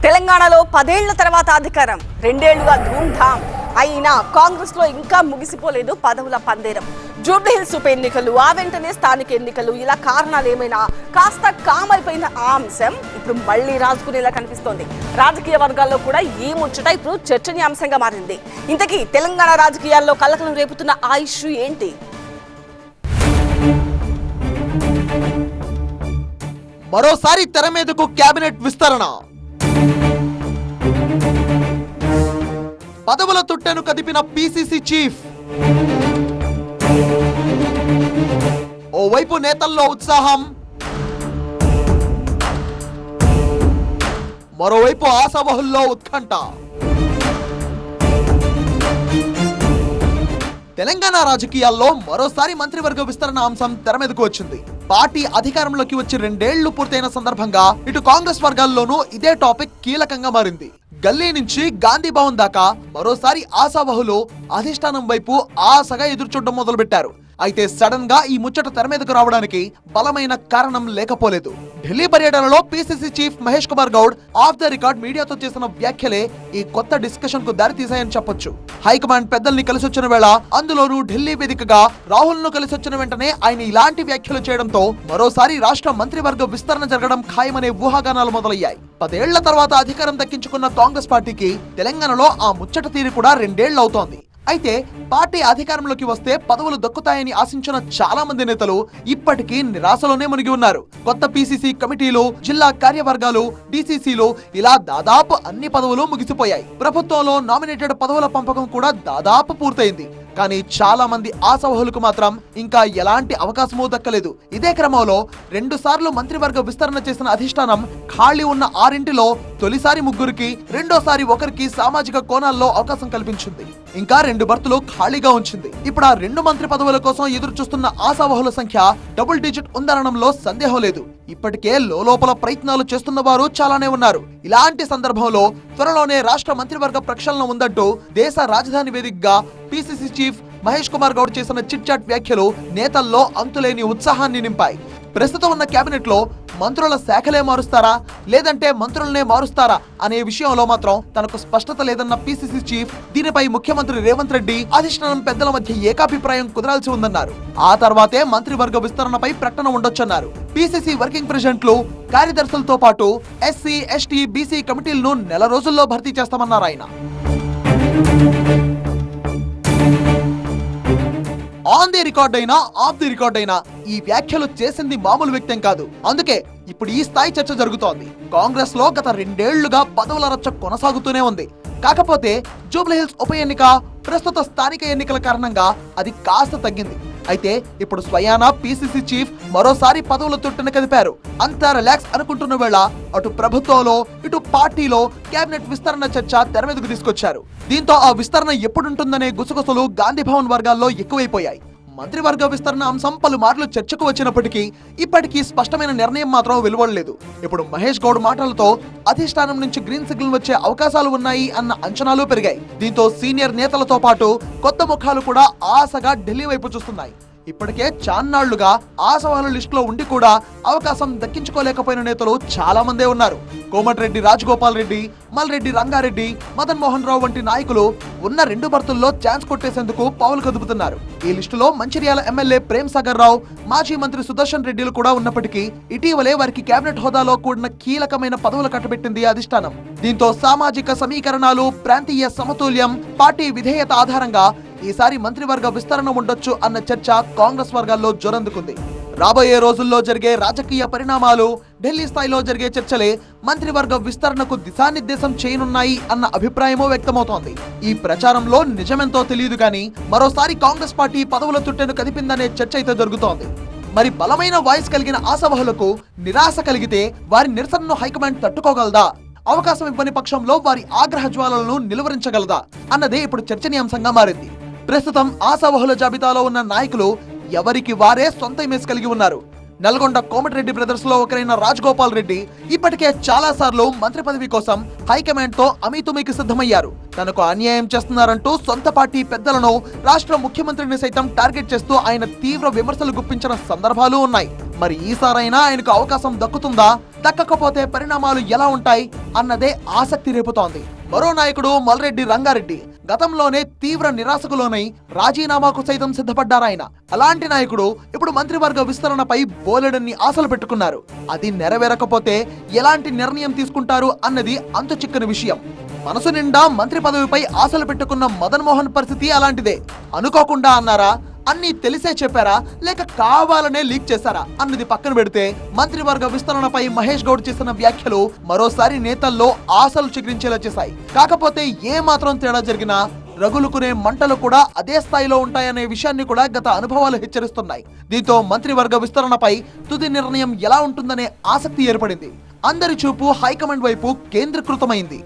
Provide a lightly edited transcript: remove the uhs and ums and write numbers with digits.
తెలంగాణలో 10 ఏళ్ల తర్వాత అధికారం, 2 ఏళ్లుగా ధూమ్ధామ్ అయినా కాంగ్రెస్ లో ఇంకా ముగిసిపోలేదు పదవుల పందేరం. జూబ్లీ హిల్స్ ఉప ఎన్నికలు, ఆ వెంటనే స్థానిక ఎన్నికలు, ఇలా కారణాలు ఏమైనా కాస్త కామైపోయిన ఆ అంశం ఇప్పుడు మళ్లీ రాజుకునేలా కనిపిస్తోంది. రాజకీయ వర్గాల్లో కూడా ఈ ముచ్చట ఇప్పుడు చర్చనీయాంశంగా మారింది. ఇంతకీ తెలంగాణ రాజకీయాల్లో కలకలం రేపుతున్న ఆ ఇష్యూ ఏంటి? మరోసారి తెర మీదకు కేబినెట్ విస్తరణ. పదవుల తుట్టెను కదిపిన పిసిసి చీఫ్. ఓవైపు నేతల్లో ఉత్సాహం, మరోవైపు ఆశావహుల్లో ఉత్కంఠ. తెలంగాణ రాజకీయాల్లో మరోసారి మంత్రివర్గ విస్తరణ అంశం తెర మీదకు వచ్చింది. పార్టీ అధికారంలోకి వచ్చి 2 ఏళ్లు పూర్తయిన సందర్భంగా ఇటు కాంగ్రెస్ వర్గాల్లోనూ ఇదే టాపిక్ కీలకంగా మారింది. గల్లీ నుంచి గాంధీ భవన్ దాకా మరోసారి ఆశావహులు అధిష్టానం వైపు ఆశగా ఎదురుచూడడం మొదలుపెట్టారు. అయితే సడన్ గా ఈ ముచ్చట తెర మీదకు రావడానికి బలమైన కారణం లేకపోలేదు. ఢిల్లీ పర్యటనలో PCC chief Mahesh Kumar Goud of the record మీడియాతో చేసిన వ్యాఖ్యలే ఈ కొత్త డిస్కషన్ కు దారి తీశాయని చెప్పొచ్చు. హైకమాండ్ పెద్దల్ని కలిసొచ్చిన వేళ, అందులోనూ ఢిల్లీ వేదికగా రాహుల్ ను కలిసొచ్చిన వెంటనే ఆయన ఇలాంటి వ్యాఖ్యలు చేయడంతో మరోసారి రాష్ట్ర మంత్రివర్గ విస్తరణ జరగడం ఖాయమనే ఊహాగానాలు మొదలయ్యాయి. 10 ఏళ్ల తర్వాత అధికారం దక్కించుకున్న కాంగ్రెస్ పార్టీకి తెలంగాణలో ఆ ముచ్చట తీరి కూడా 2 ఏళ్లు అవుతోంది. అయితే పార్టీ అధికారంలోకి వస్తే పదవులు దక్కుతాయని ఆశించిన చాలా మంది నేతలు ఇప్పటికీ నిరాశలోనే మునిగి ఉన్నారు. కొత్త పిసిసి కమిటీలు, జిల్లా కార్యవర్గాలు, డిసిసిలు ఇలా దాదాపు అన్ని పదవులు ముగిసిపోయాయి. ప్రభుత్వంలో నామినేటెడ్ పదవుల పంపకం కూడా దాదాపు పూర్తయింది. కానీ చాలా మంది ఆశావహులకు మాత్రం ఇంకా ఎలాంటి అవకాశమూ దక్కలేదు. ఇదే క్రమంలో 2 సార్లు మంత్రివర్గ విస్తరణ చేసిన అధిష్టానం ఖాళీ ఉన్న 6 తొలిసారి 3కి, రెండోసారి 1కి సామాజిక కోణాల్లో అవకాశం కల్పించింది. ఇంకా 2 బర్తులు ఖాళీగా ఉంచింది. ఇప్పుడు ఆ 2 మంత్రి పదవుల కోసం ఎదురు చూస్తున్న ఆశావహుల సంఖ్య డబుల్ డిజిట్ ఉందనడంలో సందేహం లేదు. ఇప్పటికే లోపల ప్రయత్నాలు చేస్తున్న వారు చాలానే ఉన్నారు. ఇలాంటి సందర్భంలో త్వరలోనే రాష్ట్ర మంత్రివర్గ ప్రక్షాళన ఉందంటూ దేశ రాజధాని వేదికగా పిసిసి చీఫ్ మహేష్ కుమార్ గౌడ్ చేసిన చిట్ చాట్ వ్యాఖ్యలు నేతల్లో అంతులేని ఉత్సాహాన్ని నింపాయి. ప్రస్తుతం ఉన్న కేబినెట్ లో మంత్రుల శాఖలే మారుస్తారా, లేదంటే మంత్రులనే మారుస్తారా అనే విషయంలో మాత్రం తనకు స్పష్టత లేదన్న పిసిసి చీఫ్, దీనిపై ముఖ్యమంత్రి రేవంత్ రెడ్డి, అధిష్టానం పెద్దల మధ్య ఏకాభిప్రాయం కుదరాల్సి ఉందన్నారు. ఆ తర్వాతే మంత్రివర్గ విస్తరణపై ప్రకటన ఉండొచ్చన్నారు. పిసిసి వర్కింగ్ ప్రెసిడెంట్లు, కార్యదర్శులతో పాటు ఎస్సీ, ఎస్టీ, బీసీ కమిటీలను నెల రోజుల్లో భర్తీ చేస్తామన్నారు ఆయన. ఆన్ ది రికార్డ్ అయినా, ఆఫ్ ది రికార్డ్ అయినా ఈ వ్యాఖ్యలు చేసింది మామూలు వ్యక్తం కాదు. అందుకే ఇప్పుడు ఈ స్థాయి చర్చ జరుగుతోంది. కాంగ్రెస్ లో గత 2 ఏళ్లుగా పదవుల రచ్చ కొనసాగుతూనే ఉంది. కాకపోతే జూబ్లీ హిల్స్ ఉప ఎన్నిక, ప్రస్తుత స్థానిక ఎన్నికల కారణంగా అది కాస్త తగ్గింది. అయితే ఇప్పుడు స్వయానా పిసిసి చీఫ్ మరోసారి పదవుల తుట్టను కదిపారు. అంతా రిలాక్స్ అనుకుంటున్న వేళ అటు ప్రభుత్వంలో, ఇటు పార్టీలో కేబినెట్ విస్తరణ చర్చ తెర మీదకు తీసుకొచ్చారు. దీంతో ఆ విస్తరణ ఎప్పుడుంటుందనే గుసగుసలు గాంధీ భవన్ వర్గాల్లో ఎక్కువైపోయాయి. మంత్రివర్గ విస్తరణ అంశం పలుమార్లు చర్చకు వచ్చినప్పటికీ ఇప్పటికీ స్పష్టమైన నిర్ణయం మాత్రం వెలువడలేదు. ఇప్పుడు మహేష్ గౌడ్ మాటలతో అధిష్టానం నుంచి గ్రీన్ సిగ్నల్ వచ్చే అవకాశాలు ఉన్నాయి అన్న అంచనాలు పెరిగాయి. దీంతో సీనియర్ నేతలతో పాటు కొత్త ముఖాలు కూడా ఆశగా ఢిల్లీ వైపు చూస్తున్నాయి. ఇప్పటికే చాన్నాళ్లుగా ఆశావాహుల లిస్టులో ఉండి కూడా అవకాశం దక్కించుకోలేకపోయిన నేతలు చాలా మందే ఉన్నారు. కోమటిరెడ్డి రాజగోపాల్ రెడ్డి, మల్రెడ్డి రంగారెడ్డి, మదన్ మోహన్ రావు వంటి నాయకులు ఉన్న 2 బర్తుల్లో ఛాన్స్ కొట్టేసేందుకు పావులు కదుపుతున్నారు. ఈ లిస్టులో మంచిర్యాల ఎమ్మెల్యే ప్రేమ్ సాగర్ రావు, మాజీ మంత్రి సుదర్శన్ రెడ్డిలు కూడా ఉన్నప్పటికీ ఇటీవలే వారికి కేబినెట్ హోదాలో కూడిన కీలకమైన పదవులు కట్టబెట్టింది అధిష్టానం. దీంతో సామాజిక సమీకరణాలు, ప్రాంతీయ సమతుల్యం, పార్టీ విధేయత ఆధారంగా ఈసారి మంత్రివర్గ విస్తరణ ఉండొచ్చు అన్న చర్చ కాంగ్రెస్ వర్గాల్లో జోరందుకుంది. రాబోయే రోజుల్లో జరిగే రాజకీయ పరిణామాలు, ఢిల్లీ స్థాయిలో జరిగే చర్చలే మంత్రివర్గ విస్తరణకు దిశానిర్దేశం చేయనున్నాయి అన్న అభిప్రాయమూ వ్యక్తమవుతోంది. ఈ ప్రచారంలో నిజమెంతో తెలియదు కానీ మరోసారి కాంగ్రెస్ పార్టీ పదవుల తుట్టెను కదిపిందనే చర్చ అయితే జరుగుతోంది. మరి బలమైన వాయిస్ కలిగిన ఆశావహులకు నిరాశ కలిగితే వారి నిరసనను హైకమాండ్ తట్టుకోగలదా? అవకాశం ఇవ్వని పక్షంలో వారి ఆగ్రహ జ్వాలలను నిలువరించగలదా అన్నదే ఇప్పుడు చర్చనీయాంశంగా మారింది. ప్రస్తుతం ఆశావహుల జాబితాలో ఉన్న నాయకులు ఎవరికి వారే సొంత ఇమేజ్ కలిగి ఉన్నారు. నల్గొండ కోమటిరెడ్డి బ్రదర్స్ లో ఒకరైన రాజగోపాల్ రెడ్డి ఇప్పటికే చాలా సార్లు మంత్రి పదవి కోసం హైకమాండ్ తో అమీతుమీకి సిద్ధమయ్యారు. తనకు అన్యాయం చేస్తున్నారంటూ సొంత పార్టీ పెద్దలను, రాష్ట్ర ముఖ్యమంత్రిని సైతం టార్గెట్ చేస్తూ ఆయన తీవ్ర విమర్శలు గుప్పించిన సందర్భాలు ఉన్నాయి. మరి ఈసారైనా ఆయనకు అవకాశం దక్కుతుందా? దక్కకపోతే పరిణామాలు ఎలా ఉంటాయి అన్నదే ఆసక్తి రేపుతోంది. మరో నాయకుడు మల్రెడ్డి రంగారెడ్డి గతంలోనే తీవ్ర నిరాశకు లోనై రాజీనామాకు సైతం సిద్ధపడ్డారాయన. అలాంటి నాయకుడు ఇప్పుడు మంత్రివర్గ విస్తరణపై బోలెడన్ని ఆశలు పెట్టుకున్నారు. అది నెరవేరకపోతే ఎలాంటి నిర్ణయం తీసుకుంటారు అన్నది అంతు చిక్కని విషయం. మనసు నిండా మంత్రి పదవిపై ఆశలు పెట్టుకున్న మదన్ మోహన్ పరిస్థితి అలాంటిదే. అనుకోకుండా అన్నారా, అన్ని తెలిసే చెప్పారా, లేక కావాలనే లీక్ చేశారా అన్నది పక్కన పెడితే మంత్రివర్గ విస్తరణపై మహేష్ గౌడ్ చేసిన వ్యాఖ్యలు మరోసారి నేతల్లో ఆశలు చిగురించేలా చేశాయి. కాకపోతే ఏ మాత్రం తేడా జరిగినా రగులుకునే మంటలు కూడా అదే స్థాయిలో ఉంటాయనే విషయాన్ని కూడా గత అనుభవాలు హెచ్చరిస్తున్నాయి. దీంతో మంత్రివర్గ విస్తరణపై తుది నిర్ణయం ఎలా ఉంటుందనే ఆసక్తి ఏర్పడింది. అందరి చూపు హైకమాండ్ వైపు కేంద్రీకృతమైంది.